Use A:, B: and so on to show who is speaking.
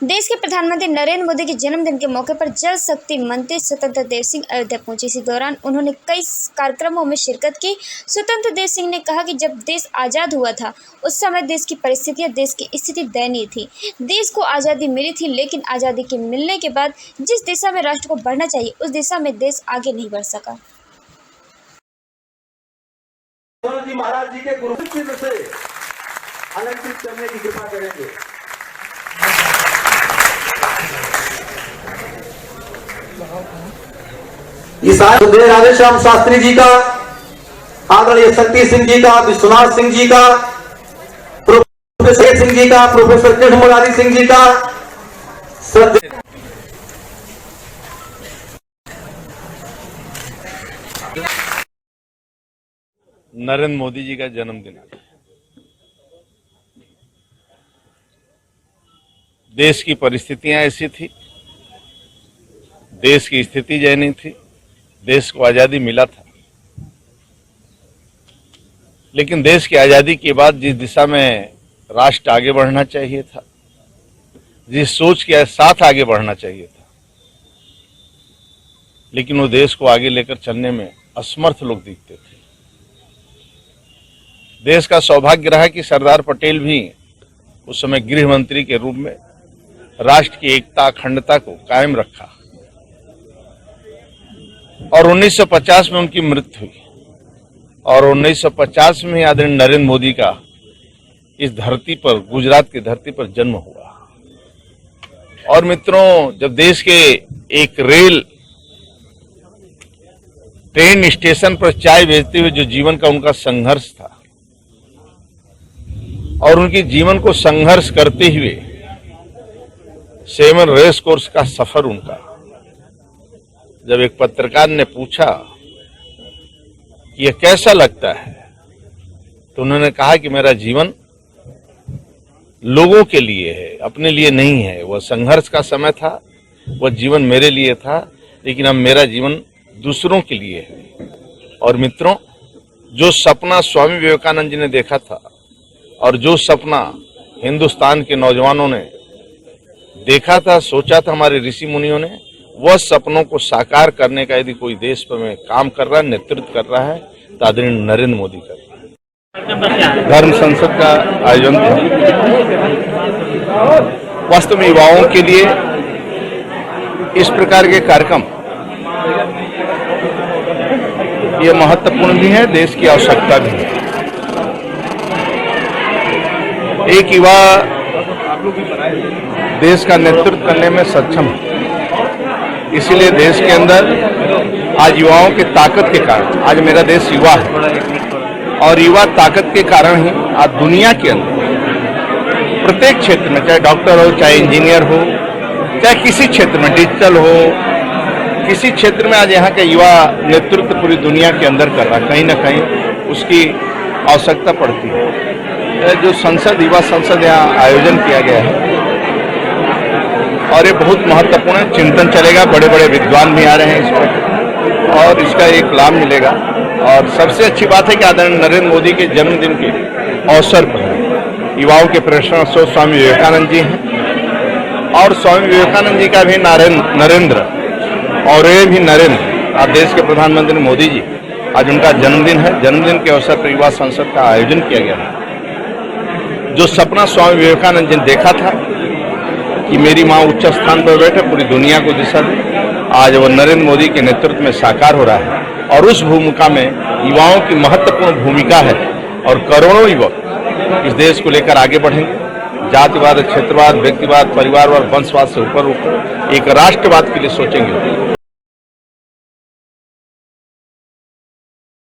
A: देश के प्रधानमंत्री नरेंद्र मोदी के जन्मदिन के मौके पर जल शक्ति मंत्री स्वतंत्र देव सिंह अयोध्या पहुंचे। इसी दौरान उन्होंने कई कार्यक्रमों में शिरकत की। स्वतंत्र देव सिंह ने कहा कि जब देश आज़ाद हुआ था उस समय देश की परिस्थितियां, देश की स्थिति दयनीय थी। देश को आज़ादी मिली थी, लेकिन आज़ादी के मिलने के बाद जिस दिशा में राष्ट्र को बढ़ना चाहिए उस दिशा में देश आगे नहीं बढ़ सका।
B: महाराज जी के गुरु चिन्ह से अलंकृत करने की कृपा करेंगे। सुखदेव राधेश्याम शास्त्री जी का, आदरणीय शक्ति सिंह जी का, विश्वनाथ सिंह जी का, प्रोफेसर सिंह जी का, प्रोफेसर कृष्ण मुरारी सिंह जी का,
C: नरेंद्र मोदी जी का जन्मदिन है। देश की परिस्थितियां ऐसी थी, देश की स्थिति दयनीय थी, देश को आजादी मिला था, लेकिन देश की आजादी के बाद जिस दिशा में राष्ट्र आगे बढ़ना चाहिए था, जिस सोच के साथ आगे बढ़ना चाहिए था, लेकिन वो देश को आगे लेकर चलने में असमर्थ लोग दिखते थे। देश का सौभाग्य रहा कि सरदार पटेल भी उस समय गृह मंत्री के रूप में राष्ट्र की एकता, अखंडता को कायम रखा और 1950 में उनकी मृत्यु हुई और 1950 में आदरणीय नरेंद्र मोदी का इस धरती पर, गुजरात की धरती पर जन्म हुआ। और मित्रों, जब देश के एक रेल ट्रेन स्टेशन पर चाय बेचते हुए जो जीवन का उनका संघर्ष था और उनके जीवन को संघर्ष करते हुए 7 रेस कोर्स का सफर उनका, जब एक पत्रकार ने पूछा कि यह कैसा लगता है, तो उन्होंने कहा कि मेरा जीवन लोगों के लिए है, अपने लिए नहीं है। वह संघर्ष का समय था, वह जीवन मेरे लिए था, लेकिन अब मेरा जीवन दूसरों के लिए है। और मित्रों, जो सपना स्वामी विवेकानंद जी ने देखा था और जो सपना हिंदुस्तान के नौजवानों ने देखा था, सोचा था, हमारे ऋषि मुनियों ने, वह सपनों को साकार करने का यदि कोई देश पर में काम कर रहा है, नेतृत्व कर रहा है, तो आदरणीय नरेंद्र मोदी कर रहा है। धर्म संसद का आयोजन था। वास्तव में युवाओं के लिए इस प्रकार के कार्यक्रम ये महत्वपूर्ण भी है, देश की आवश्यकता भी है। एक युवा देश का नेतृत्व करने में सक्षम है, इसीलिए देश के अंदर आज युवाओं की ताकत के कारण आज मेरा देश युवा है और युवा ताकत के कारण ही आज दुनिया के अंदर प्रत्येक क्षेत्र में, चाहे डॉक्टर हो, चाहे इंजीनियर हो, चाहे किसी क्षेत्र में, डिजिटल हो, किसी क्षेत्र में आज यहाँ के युवा नेतृत्व पूरी दुनिया के अंदर कर रहा है। कहीं ना कहीं उसकी आवश्यकता पड़ती है। जो संसद, युवा संसद यहाँ आयोजन किया गया है और ये बहुत महत्वपूर्ण है। चिंतन चलेगा, बड़े बड़े विद्वान भी आ रहे हैं इस पर और इसका एक लाभ मिलेगा। और सबसे अच्छी बात है कि आदरणीय नरेंद्र मोदी के जन्मदिन के अवसर पर युवाओं के प्रेरणा स्रोत स्वामी विवेकानंद जी हैं और स्वामी विवेकानंद जी का भी नरेंद्र और ये भी नरेंद्र, आज देश के प्रधानमंत्री मोदी जी, आज उनका जन्मदिन है। जन्मदिन के अवसर पर युवा संसद का आयोजन किया गया है। जो सपना स्वामी विवेकानंद जी ने देखा था कि मेरी मां उच्च स्थान पर बैठे, पूरी दुनिया को दिशा दे, आज वो नरेंद्र मोदी के नेतृत्व में साकार हो रहा है और उस भूमिका में युवाओं की महत्वपूर्ण भूमिका है और करोड़ों युवक इस देश को लेकर आगे बढ़ेंगे। जातिवाद, क्षेत्रवाद, व्यक्तिवाद, परिवारवाद, वंशवाद से ऊपर एक राष्ट्रवाद के लिए सोचेंगे।